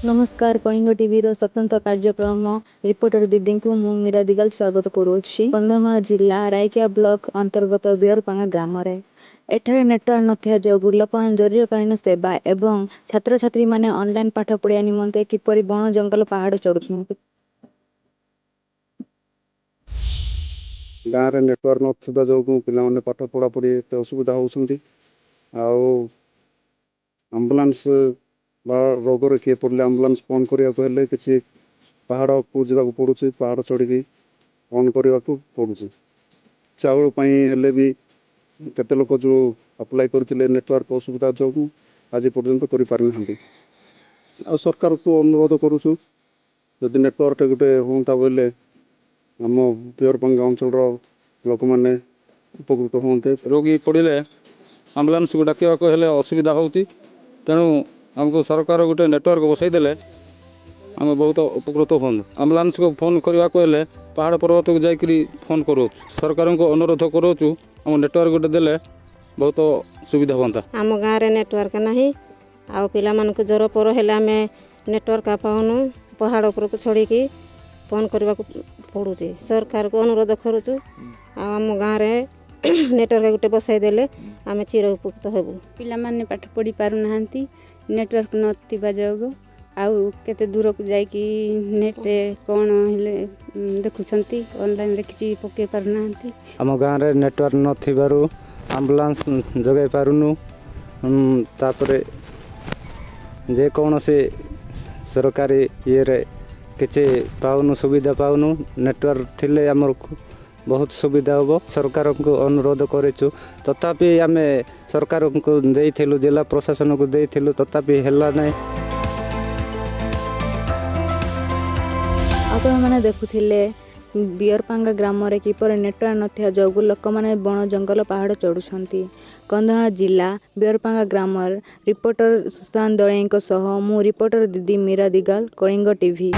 नमस्कार कलिंग टीवी स्वतंत्र कार्यक्रम रिपोर्टर दीदी को मु मीरा दिगल स्वागत करुच्ची। कंधमाल जिला रायकिया ब्लॉक अंतर्गत बियरपांगा ग्राम एठारे नेटवर्क नथिया जोगु लोकमान जरूरीकालीन सेवा एवं छात्र छात्री माने ऑनलाइन पाठ पढ़िया निमंते किपरि बण जंगल पहाड़ चढ़ुछन्ति। गाँव में नेटवर्क नथिबा जोगु पिलामाने पाठ पढ़ा पढ़ी एते असुविधा होउछन्ति। एम्बुलेंस बा रोगर किए पड़े आम्बुलांस फोन करने को किसी पहाड़ को जावाक पड़ू पहाड़ चढ़ी फोन करने को पड़ू चाउल हेले भी केते लोक जो अप्लाई करते नेटवर्क असुविधा जो आज पर्यंत कर सरकार को अनुरोध करुचु जदि नेटवर्क गोटे हाँ बोले आम बियरपांगा अंचल लोक मैंने उपकृत हाँ रोगी पड़े आम्बुलांस को डाक असुविधा होती तेणु आमको सरकार गोटे नेटवर्क बसईदे आम बहुत उपकृत हूँ। आम्बुलांस को फोन करने को हेले पहाड़ पर्वत को जाकर फोन करो सरकार को अनुरोध करोचु आम नेटवर्क गोटे देले बहुत सुविधा हाँ। आम गाँव में नेटवर्क नहीं आउ पिला मानक ज्वर पर हेले आम नेटवर्क पाऊनु पहाड़ उपर को छड़ी फोन करने को पड़ू सरकार को अनुरोध करुचु आम गाँव में नेटवर्क गोटे बसाई देले आम चिर उपकृत हेबु। पिला माने पाठ पढ़ी पारु नाहंती नेटवर्क नथिबा जोगु आउ केते दूर को जाइकी नेट रे कोन हेले देखुछंती ऑनलाइन रे किछि पके पारु नाहंती। आम गाँव रे नेटवर्क नथिबारु एम्बुलेंस जगाई पारुनु तापरे जे कौन से सरकारी ये रे किछि पाउनु सुविधा पाउनु नेटवर्क थिले हमर बहुत सुविधा हम सरकार को अनुरोध करूँ तथापि आम सरकार को देइथिलु जिला प्रशासन को देइथिलु तथापि हेला नहीं। आपण माने देखुथिले बियरपांगा ग्राम रे किपर नेटवर्क नथिया जोगु लोक माने बण जंगल पहाड़ चढ़ुछन्ति। कंधमाल जिला बियरपांगा ग्राम रिपोर्टर सुशांत दळेंको सह मु रिपोर्टर दीदी मीरा दिगाल कलिंग टीवी।